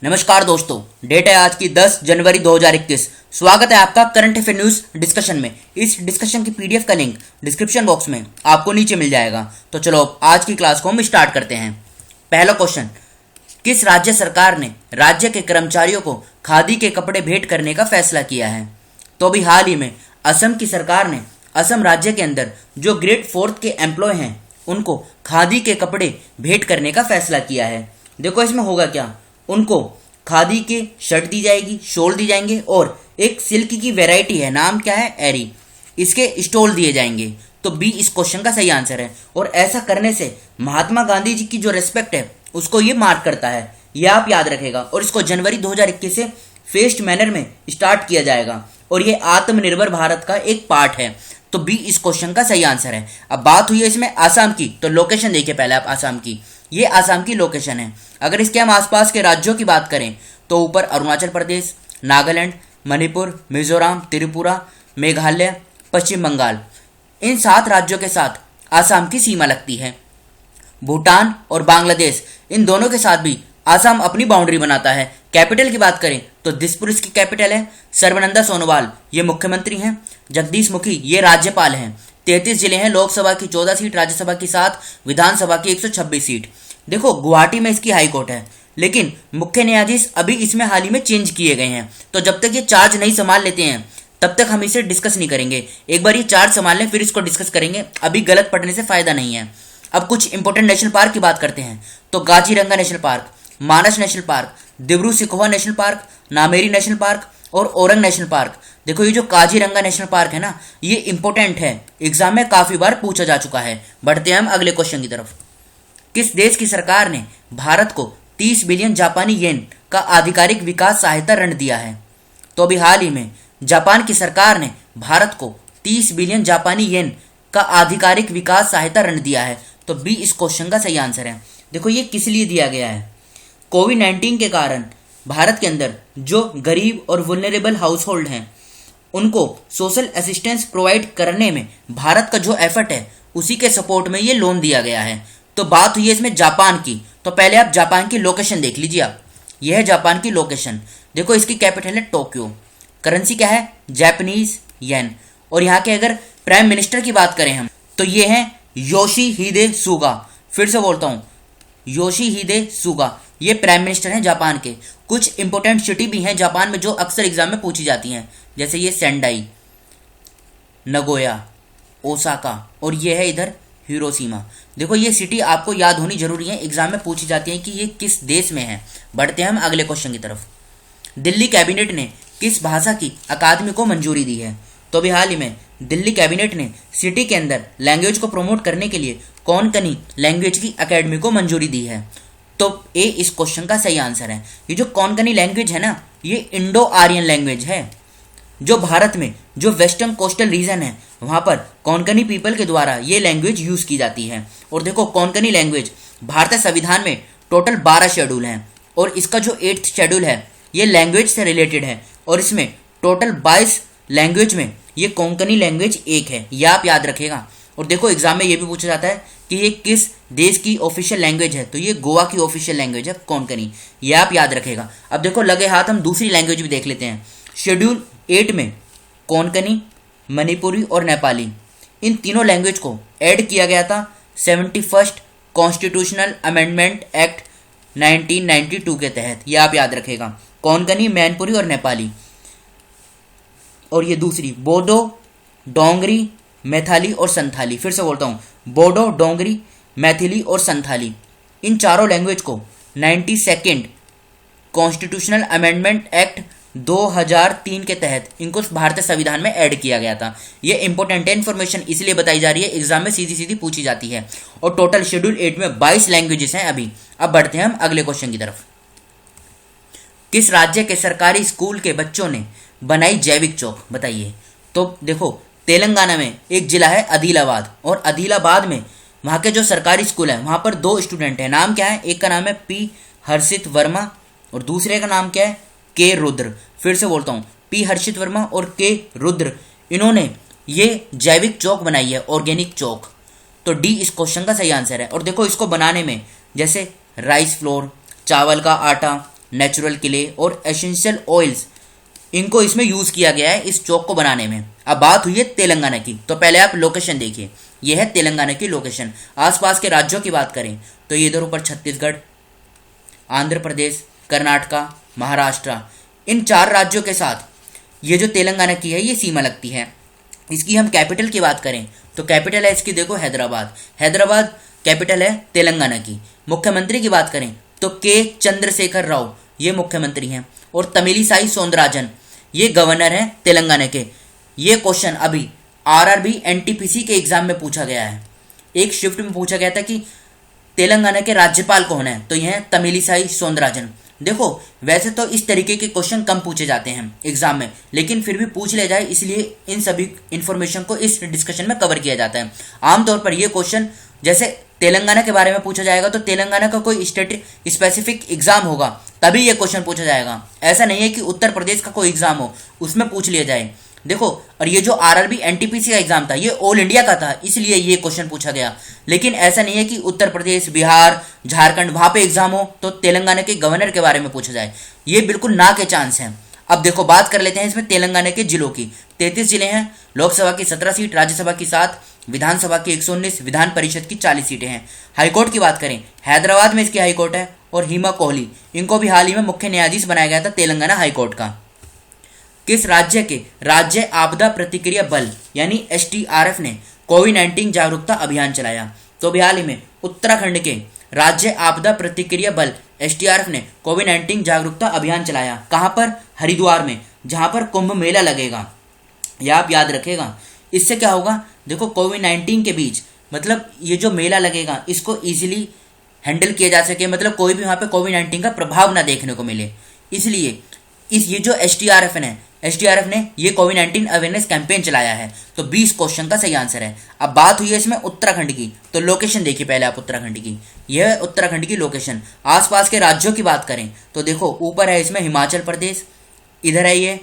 नमस्कार दोस्तों, डेट है आज की 10 जनवरी 2021। स्वागत है आपका करंट अफेयर न्यूज डिस्कशन में। इस डिस्कशन की पीडीएफ का लिंक डिस्क्रिप्शन बॉक्स में आपको नीचे मिल जाएगा। तो चलो अब आज की क्लास को हम स्टार्ट करते हैं। पहला क्वेश्चन, किस राज्य सरकार ने राज्य के कर्मचारियों को खादी के कपड़े भेंट करने का फैसला किया है? तो अभी हाल ही में असम की सरकार ने असम राज्य के अंदर जो ग्रेड 4 के एम्प्लॉय हैं उनको खादी के कपड़े भेंट करने का फैसला किया है। देखो इसमें होगा क्या, उनको खादी के शर्ट दी जाएगी, शॉल दी जाएंगे और एक सिल्क की वैरायटी है, नाम क्या है, एरी, इसके स्टॉल दिए जाएंगे। तो बी इस क्वेश्चन का सही आंसर है। और ऐसा करने से महात्मा गांधी जी की जो रेस्पेक्ट है उसको ये मार्क करता है, ये आप याद रखेगा। और इसको जनवरी 2021 से फेस्ड मैनर में स्टार्ट किया जाएगा और ये आत्मनिर्भर भारत का एक पार्ट है। तो बी इस क्वेश्चन का सही आंसर है। अब बात हुई है इसमें आसाम की, तो लोकेशन देखिए पहले आप आसाम की, ये आसाम की लोकेशन है। अगर इसके हम आसपास के राज्यों की बात करें तो ऊपर अरुणाचल प्रदेश, नागालैंड, मणिपुर, मिजोरम, त्रिपुरा, मेघालय, पश्चिम बंगाल, इन 7 राज्यों के साथ आसाम की सीमा लगती है। भूटान और बांग्लादेश, इन दोनों के साथ भी आसाम अपनी बाउंड्री बनाता है। कैपिटल की बात करें तो दिसपुर इसकी कैपिटल है। सर्बानंद सोनोवाल ये मुख्यमंत्री हैं। जगदीश मुखी ये राज्यपाल हैं। 33 जिले हैं, लोकसभा की 14 सीट, राज्यसभा की 7, विधानसभा की 126 सीट। देखो गुवाहाटी में इसकी हाई कोर्ट है, लेकिन मुख्य न्यायाधीश अभी इसमें हाल ही में चेंज किए गए हैं। तो जब तक ये चार्ज नहीं संभाल लेते हैं तब तक हम इसे डिस्कस नहीं करेंगे। एक बार ये चार्ज संभाल लें फिर इसको डिस्कस करेंगे, अभी गलत पढ़ने से फायदा नहीं है। अब कुछ इंपॉर्टेंट नेशनल पार्क की बात करते हैं। तो Kaziranga national park, Manas national park, Dibru Saikhowa national park, Nameri national park और ओरंग नेशनल पार्क। देखो ये जो काजीरंगा नेशनल पार्क है ना, ये इंपॉर्टेंट है, एग्जाम में काफी बार पूछा जा चुका है। बढ़ते हैं हम अगले क्वेश्चन की तरफ। किस देश की सरकार ने भारत को 30 बिलियन जापानी येन का आधिकारिक विकास सहायता ऋण दिया है? तो अभी हाल ही में जापान की सरकार ने भारत को 30 बिलियन जापानी येन का आधिकारिक विकास सहायता ऋण दिया है। तो बी इस क्वेश्चन का सही आंसर है। देखो ये किस लिए दिया गया है, कोविड-19 के कारण भारत के अंदर जो गरीब और वुल्नरेबल हाउस होल्ड हैं उनको सोशल असिस्टेंस प्रोवाइड करने में भारत का जो एफर्ट है उसी के सपोर्ट में ये लोन दिया गया है। तो बात हुई है इसमें जापान की, तो पहले आप जापान की लोकेशन देख लीजिए। आप यह है जापान की लोकेशन। देखो इसकी कैपिटल है टोक्यो, करेंसी क्या है, जापानीज येन। और यहाँ के अगर प्राइम मिनिस्टर की बात करें हम तो ये है योशिहिदे सुगा। फिर से बोलता हूँ, योशिहिदे सुगा ये प्राइम मिनिस्टर हैं जापान के। कुछ इंपोर्टेंट सिटी भी हैं जापान में जो अक्सर एग्जाम में पूछी जाती हैं, जैसे ये सेंडाई, नगोया, ओसाका और ये है इधर हिरोशिमा। देखो ये सिटी आपको याद होनी जरूरी है, एग्जाम में पूछी जाती है कि ये किस देश में है। बढ़ते हैं हम अगले क्वेश्चन की तरफ। दिल्ली कैबिनेट ने किस भाषा की अकादमी को मंजूरी दी है? तो अभी हाल ही में दिल्ली कैबिनेट ने सिटी के अंदर लैंग्वेज को प्रमोट करने के लिए कोंकणी लैंग्वेज की अकेडमी को मंजूरी दी है। तो ए इस क्वेश्चन का सही आंसर है। ये जो कोंकणी लैंग्वेज है ना, ये इंडो आर्यन लैंग्वेज है। जो भारत में जो वेस्टर्न कोस्टल रीजन है वहां पर कोंकणी पीपल के द्वारा ये लैंग्वेज यूज की जाती है। और देखो कोंकणी लैंग्वेज भारतीय संविधान में टोटल 12 शेड्यूल हैं और इसका जो 8th शेड्यूल है ये लैंग्वेज से रिलेटेड है और इसमें टोटल 22 लैंग्वेज में ये कोंकणी लैंग्वेज एक है, ये आप याद रखेगा। और देखो एग्जाम में ये भी पूछा जाता है कि ये किस देश की ऑफिशियल लैंग्वेज है, तो ये गोवा की ऑफिशियल लैंग्वेज है कोंकणी, ये आप याद रखेगा। अब देखो लगे हाथ हम दूसरी लैंग्वेज भी देख लेते हैं। शेड्यूल 8 में कोंकणी, मणिपुरी और नेपाली, इन तीनों लैंग्वेज को ऐड किया गया था 71st कॉन्स्टिट्यूशनल अमेंडमेंट एक्ट 1992 के तहत, ये आप याद रखेगा। कोंकणी, मैनपुरी और नेपाली। और ये दूसरी बोडो, डोंगरी, मैथिली और संथाली। फिर से बोलता हूँ, बोडो, डोंगरी, मैथिली और संथाली, इन चारों लैंग्वेज को 92nd कॉन्स्टिट्यूशनल अमेंडमेंट एक्ट 2003 के तहत इनको भारतीय संविधान में ऐड किया गया था। ये इंपॉर्टेंट इन्फॉर्मेशन इसलिए बताई जा रही है, एग्जाम में सीधी सीधी पूछी जाती है। और टोटल शेड्यूल 8 में 22 लैंग्वेजेस हैं अभी। अब बढ़ते हैं हम अगले क्वेश्चन की तरफ। किस राज्य के सरकारी स्कूल के बच्चों ने बनाई जैविक चौक? बताइए। तो देखो तेलंगाना में एक जिला है आदिलाबाद, और आदिलाबाद में वहाँ के जो सरकारी स्कूल है वहाँ पर 2 स्टूडेंट हैं। नाम क्या है, एक का नाम है पी हर्षित वर्मा और दूसरे का नाम क्या है, के रुद्र। फिर से बोलता हूँ, पी हर्षित वर्मा और के रुद्र, इन्होंने ये जैविक चौक बनाई है, ऑर्गेनिक चौक। तो डी इस क्वेश्चन का सही आंसर है। और देखो इसको बनाने में जैसे राइस फ्लोर, चावल का आटा, नेचुरल क्ले और एसेंशियल ऑयल्स, इनको इसमें यूज़ किया गया है इस चौक को बनाने में। अब बात हुई है तेलंगाना की, तो पहले आप लोकेशन देखिए, यह है तेलंगाना की लोकेशन। आसपास के राज्यों की बात करें तो ये इधर ऊपर छत्तीसगढ़, आंध्र प्रदेश, कर्नाटका, महाराष्ट्र, इन 4 राज्यों के साथ ये जो तेलंगाना की है ये सीमा लगती है। इसकी हम कैपिटल की बात करें तो कैपिटल है इसकी देखो हैदराबाद, हैदराबाद कैपिटल है तेलंगाना की। मुख्यमंत्री की बात करें तो के चंद्रशेखर राव ये मुख्यमंत्री हैं और तमिलिसाई सौंदरराजन ये गवर्नर हैं तेलंगाना के। ये क्वेश्चन अभी आरआरबी एनटीपीसी के एग्जाम में पूछा गया है। एक शिफ्ट में पूछा गया था कि तेलंगाना के राज्यपाल कौन है, तो यह है तमिलिसाई सौंदरराजन। देखो वैसे तो इस तरीके के क्वेश्चन कम पूछे जाते हैं एग्जाम में, लेकिन फिर भी पूछ ले जाए इसलिए इन सभी इंफॉर्मेशन को इस डिस्कशन में कवर किया जाता है। आमतौर पर ये क्वेश्चन जैसे तेलंगाना के बारे में पूछा जाएगा तो तेलंगाना का कोई स्टेट स्पेसिफिक एग्जाम होगा तभी ये क्वेश्चन पूछा जाएगा। ऐसा नहीं है कि उत्तर प्रदेश का कोई एग्जाम हो उसमें पूछ लिया जाए। देखो, और ये जो आरआरबी एनटीपीसी का एग्जाम था ये ऑल इंडिया का था इसलिए ये क्वेश्चन पूछा गया, लेकिन ऐसा नहीं है कि उत्तर प्रदेश, बिहार, झारखंड वहां पे एग्जाम हो तो तेलंगाना के गवर्नर के बारे में पूछा जाए, ये बिल्कुल ना के चांस हैं। अब देखो बात कर लेते हैं इसमें तेलंगाना के जिलों की। 33 जिले हैं, लोकसभा की 17 सीट, राज्यसभा की 7, विधानसभा की 119, विधान परिषद की 40 सीटें हैं। हाईकोर्ट की बात करें, हैदराबाद में इसकी हाईकोर्ट है और हिमा कोहली, इनको भी हाल ही में मुख्य न्यायाधीश बनाया गया था तेलंगाना हाईकोर्ट का। किस राज्य के राज्य आपदा प्रतिक्रिया बल यानी एसडीआरएफ ने कोविड-19 जागरूकता अभियान चलाया? तो भी हाल ही में उत्तराखंड के राज्य आपदा प्रतिक्रिया बल एसडीआरएफ ने कोविड-19 जागरूकता अभियान चलाया। कहां पर? हरिद्वार में, जहां पर कुंभ मेला लगेगा। यह आप याद रखेगा। इससे क्या होगा, देखो कोविड-19 के बीच मतलब ये जो मेला लगेगा इसको इजीली हैंडल किया जा सके, मतलब कोई भी वहां पे कोविड-19 का प्रभाव ना देखने को मिले। इसलिए ये जो एसडीआरएफ ने ये कोविड-19 अवेयरनेस कैंपेन चलाया है। तो 20 क्वेश्चन का सही आंसर है। अब बात हुई है इसमें उत्तराखंड की, तो लोकेशन देखिए पहले आप उत्तराखंड की। यह है उत्तराखंड की लोकेशन। आसपास के राज्यों की बात करें तो देखो ऊपर है इसमें हिमाचल प्रदेश, इधर है ये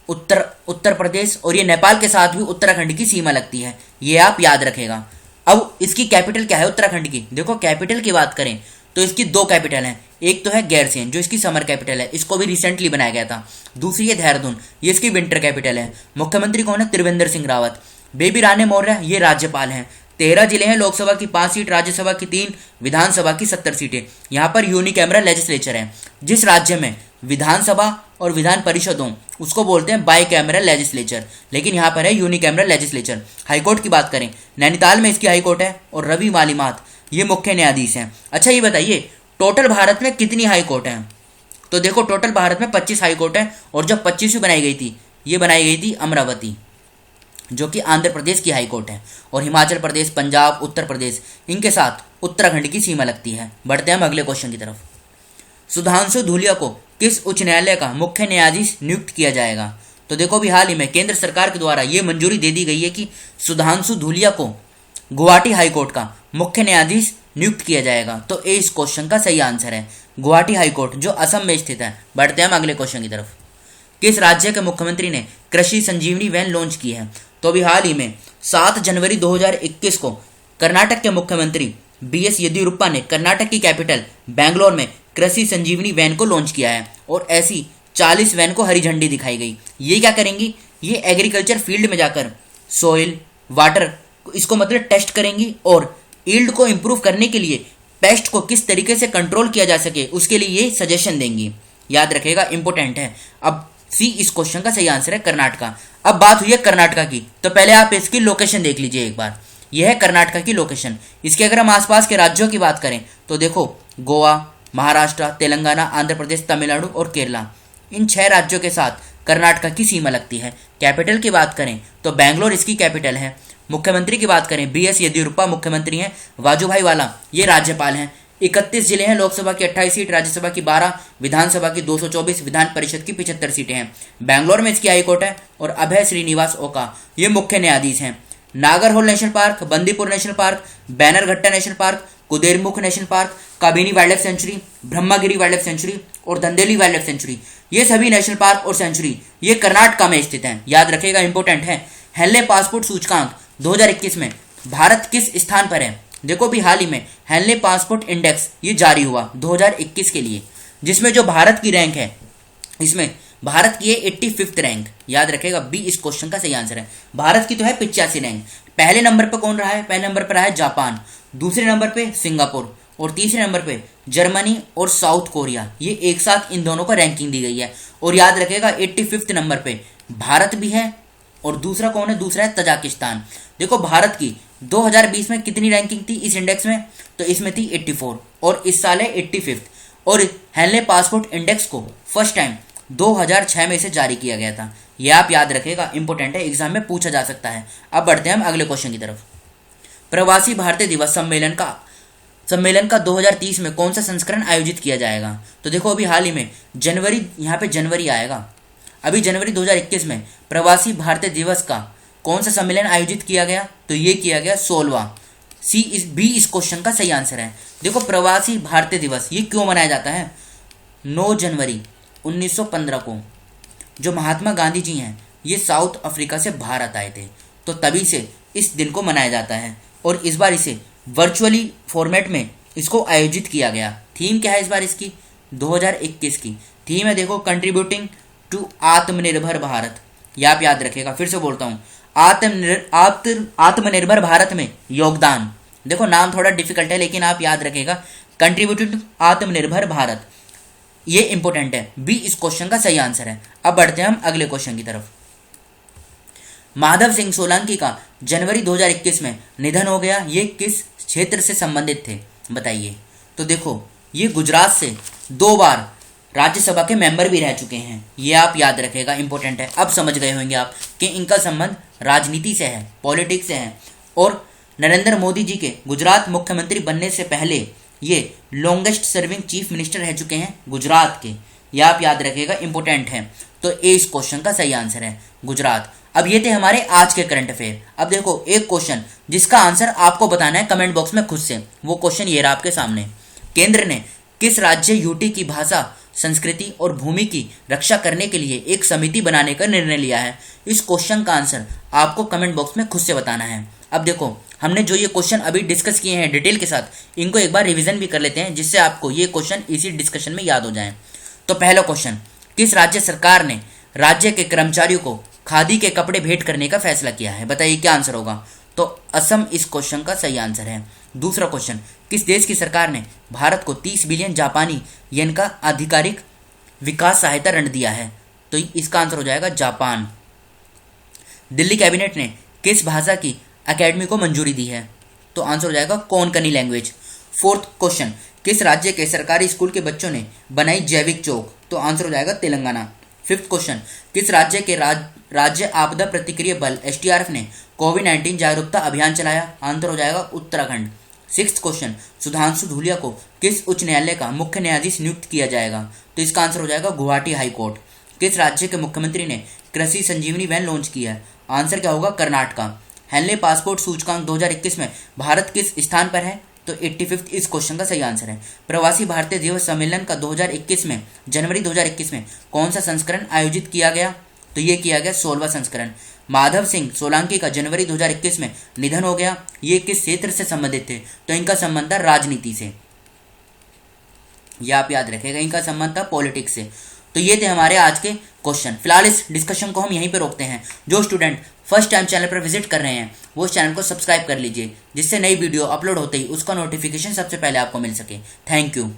उत्तर प्रदेश और ये नेपाल के साथ भी उत्तराखंड की सीमा लगती है, ये आप याद रखेगा। अब इसकी कैपिटल क्या है उत्तराखंड की? देखो कैपिटल की बात करें तो इसकी 2 कैपिटल हैं। एक तो है गैरसैंण जो इसकी समर कैपिटल है, इसको भी रिसेंटली बनाया गया था। दूसरी है देहरादून, ये इसकी विंटर कैपिटल है। मुख्यमंत्री कौन है? त्रिवेंद्र सिंह रावत। बेबी रानी मौर्य ये राज्यपाल हैं। 13 जिले हैं, लोकसभा की 5 सीट, राज्यसभा की 3, विधानसभा की 70 सीटें। यहाँ पर यूनिकैमरल लेजिस्लेचर है। जिस राज्य में विधानसभा और विधान परिषद हो उसको बोलते हैं बाई कैमरल लेजिस्लेचर, लेकिन यहाँ पर है यूनिकैमरल लेजिस्लेचर। हाईकोर्ट की बात करें, नैनीताल में इसकी हाईकोर्ट है और रवि मालीमात ये मुख्य न्यायाधीश हैं। अच्छा ये बताइए टोटल भारत में कितनी हाई कोर्ट हैं? तो देखो टोटल भारत में 25 हाई कोर्ट हैं और जब 25वीं बनाई गई थी ये बनाई गई थी अमरावती जो कि आंध्र प्रदेश की हाई कोर्ट है, और हिमाचल प्रदेश, पंजाब, उत्तर प्रदेश इनके साथ उत्तराखंड की सीमा लगती है। बढ़ते हैं हम अगले क्वेश्चन की तरफ। सुधांशु धूलिया को किस उच्च न्यायालय का मुख्य न्यायाधीश नियुक्त किया जाएगा? तो देखो अभी हाल ही में केंद्र सरकार के द्वारा ये मंजूरी दे दी गई है कि सुधांशु धूलिया को गुवाहाटी हाईकोर्ट का मुख्य न्यायाधीश नियुक्त किया जाएगा। तो ए इस क्वेश्चन का सही आंसर है, गुवाहाटी हाईकोर्ट जो असम में स्थित है। बढ़ते हैं हम अगले क्वेश्चन की तरफ। किस राज्य के मुख्यमंत्री ने कृषि संजीवनी वैन लॉन्च की है? तो अभी हाल ही में 7 जनवरी 2021 को कर्नाटक के मुख्यमंत्री बीएस येदियुरप्पा ने कर्नाटक की कैपिटल बैंगलोर में कृषि संजीवनी वैन को लॉन्च किया है और ऐसी 40 वैन को हरी झंडी दिखाई गई। ये क्या करेंगी? ये एग्रीकल्चर फील्ड में जाकर सॉइल, वाटर इसको मतलब टेस्ट करेंगी और ईल्ड को इंप्रूव करने के लिए पेस्ट को किस तरीके से कंट्रोल किया जा सके उसके लिए ये सजेशन देंगी। याद रखेगा, इंपॉर्टेंट है। अब सी इस क्वेश्चन का सही आंसर है कर्नाटका। अब बात हुई है कर्नाटका की, तो पहले आप इसकी लोकेशन देख लीजिए एक बार। यह है कर्नाटका की लोकेशन। इसके अगर हम आसपास के राज्यों की बात करें तो देखो गोवा, महाराष्ट्र, तेलंगाना, आंध्र प्रदेश, तमिलनाडु और केरला, इन 6 राज्यों के साथ कर्नाटका की सीमा लगती है। कैपिटल की बात करें तो बैंगलोर इसकी कैपिटल है। मुख्यमंत्री की बात करें बीएस येदियुरप्पा मुख्यमंत्री हैं, वाजूभाई वाला ये राज्यपाल हैं। 31 जिले हैं, लोकसभा की 28 सीट, राज्यसभा की 12, विधानसभा की 224, विधान परिषद की 75 सीटें हैं। बैंगलोर में इसकी हाईकोर्ट है और अभय श्रीनिवास ओका ये मुख्य न्यायाधीश हैं। Nagarhole national park, Bandipur national park, Bannerghatta national park, Kudremukh national park, Kabini wild life sanctuary, Brahmagiri wild life sanctuary और धंदेली वाइल्ड लाइफ सेंचुरी, ये सभी नेशनल पार्क और सेंचुरी ये कर्नाटका में स्थित हैं। याद रखेगा, इंपोर्टेंट है। हेनले पासपोर्ट सूचकांक 2021 में भारत किस स्थान पर है? देखो भी हाल ही में हेनले पासपोर्ट इंडेक्स ये जारी हुआ 2021 के लिए। जिसमें जो भारत की रैंक है, इसमें भारत की है 85th रैंक, याद रखेगा, बी इस क्वेश्चन का सही आंसर है। भारत की तो है 85 रैंक। पहले नंबर पर कौन रहा है? पहले नंबर पर रहा है जापान, दूसरे नंबर पे सिंगापुर और तीसरे नंबर पे जर्मनी और साउथ कोरिया। ये एक साथ इन दोनों को रैंकिंग दी गई है। और याद रखेगा 85th नंबर पे भारत भी है और दूसरा कौन है? दूसरा है तजाकिस्तान। देखो भारत की 2020 में कितनी रैंकिंग थी इस इंडेक्स में? तो इसमें थी 84 और इस साल है 85th। और हेनले पासपोर्ट इंडेक्स को फर्स्ट टाइम 2006 में इसे जारी किया गया था। यह आप याद रखेगा, इंपॉर्टेंट है, एग्जाम में पूछा जा सकता है। अब बढ़ते हैं हम अगले क्वेश्चन की तरफ। प्रवासी भारतीय दिवस सम्मेलन का 2030 में कौन सा संस्करण आयोजित किया जाएगा? तो देखो अभी हाल ही में जनवरी, यहाँ पे जनवरी आएगा, अभी जनवरी 2021 में प्रवासी भारतीय दिवस का कौन सा सम्मेलन आयोजित किया गया? तो ये किया गया 16वां। बी इस क्वेश्चन का सही आंसर है। देखो प्रवासी भारतीय दिवस ये क्यों मनाया जाता है? 9 जनवरी 1915 को जो महात्मा गांधी जी हैं ये साउथ अफ्रीका से भारत आए थे, तो तभी से इस दिन को मनाया जाता है। और इस बार इसे वर्चुअली फॉर्मेट में इसको आयोजित किया गया। थीम क्या है इस बार इसकी? 2021 की थीम है, देखो, कंट्रीब्यूटिंग टू आत्मनिर्भर भारत। ये आप याद रखेगा, फिर से बोलता हूँ, आत्मनिर्भर भारत में योगदान। देखो नाम थोड़ा डिफिकल्ट है लेकिन आप याद रखेगा, कंट्रीब्यूटिंग टू आत्मनिर्भर भारत, ये इंपॉर्टेंट है। बी इस क्वेश्चन का सही आंसर है। अब बढ़ते हैं हम अगले क्वेश्चन की तरफ। माधव सिंह सोलंकी का जनवरी 2021 में निधन हो गया, ये किस क्षेत्र से संबंधित थे? बताइए। तो देखो ये गुजरात से 2 बार राज्यसभा के मेंबर भी रह चुके हैं, ये आप याद रखेगा, इंपॉर्टेंट है। अब समझ गए होंगे आप कि इनका संबंध राजनीति से है, पॉलिटिक्स से है। और नरेंद्र मोदी जी के गुजरात मुख्यमंत्री बनने से पहले ये लॉन्गेस्ट सर्विंग चीफ मिनिस्टर रह चुके हैं गुजरात के, ये आप याद रखेगा, इंपॉर्टेंट है। तो ए इस क्वेश्चन का सही आंसर है, गुजरात। अब ये थे हमारे आज के करंट अफेयर। अब देखो एक क्वेश्चन जिसका आंसर आपको बताना है कमेंट बॉक्स में खुद से। वो क्वेश्चन ये रहा आपके सामने। केंद्र ने किस राज्य यूटी की भाषा, संस्कृति और भूमि की रक्षा करने के लिए एक समिति बनाने का निर्णय लिया है? इस क्वेश्चन का आंसर आपको कमेंट बॉक्स में खुद से बताना है। अब देखो हमने जो ये क्वेश्चन अभी डिस्कस किए हैं डिटेल के साथ, इनको एक बार रिवीजन भी कर लेते हैं जिससे आपको ये क्वेश्चन इसी डिस्कशन में याद हो जाए। तो पहला क्वेश्चन, किस राज्य सरकार ने राज्य के कर्मचारियों को खादी के कपड़े भेंट करने का फैसला किया है? बताइए क्या आंसर होगा? तो असम इस क्वेश्चन का सही आंसर है। दूसरा क्वेश्चन, किस देश की सरकार ने भारत को 30 बिलियन जापानी येन का आधिकारिक विकास सहायता ऋण दिया है? तो इसका आंसर हो जाएगा जापान। दिल्ली कैबिनेट ने किस भाषा की अकेडमी को मंजूरी दी है? तो आंसर हो जाएगा कोंकणी लैंग्वेज। फोर्थ क्वेश्चन, किस राज्य के सरकारी स्कूल के बच्चों ने बनाई जैविक चौक? तो आंसर हो जाएगा तेलंगाना। फिफ्थ क्वेश्चन, किस राज्य के राज्य आपदा प्रतिक्रिया बल एसडीआरएफ ने कोविड-19 जागरूकता अभियान चलाया? आंसर हो जाएगा उत्तराखंड। सिक्स्थ क्वेश्चन, सुधांशु धूलिया को किस उच्च न्यायालय का मुख्य न्यायाधीश नियुक्त किया जाएगा? तो इसका आंसर हो जाएगा गुवाहाटी हाई कोर्ट। किस राज्य के मुख्यमंत्री ने कृषि संजीवनी वैन लॉन्च किया है? आंसर क्या होगा? कर्नाटका। हेनले पासपोर्ट सूचकांक 2021 में भारत किस स्थान पर है? तो 85th इस क्वेश्चन का सही आंसर है। प्रवासी भारतीय दिवस सम्मेलन का 2021 में, जनवरी 2021 में कौन सा संस्करण आयोजित किया गया? तो ये किया गया 16वां संस्करण। माधव सिंह सोलंकी का जनवरी 2021 में निधन हो गया, ये किस क्षेत्र से संबंधित थे? तो इनका संबंध था राजनीति से, यह आप याद रखेगा, इनका संबंध था पॉलिटिक्स से। तो ये थे हमारे आज के क्वेश्चन। फिलहाल इस डिस्कशन को हम यहीं पे रोकते हैं। जो स्टूडेंट फर्स्ट टाइम चैनल पर विजिट कर रहे हैं वो इस चैनल को सब्सक्राइब कर लीजिए, जिससे नई वीडियो अपलोड होते ही उसका नोटिफिकेशन सबसे पहले आपको मिल सके। Thank you.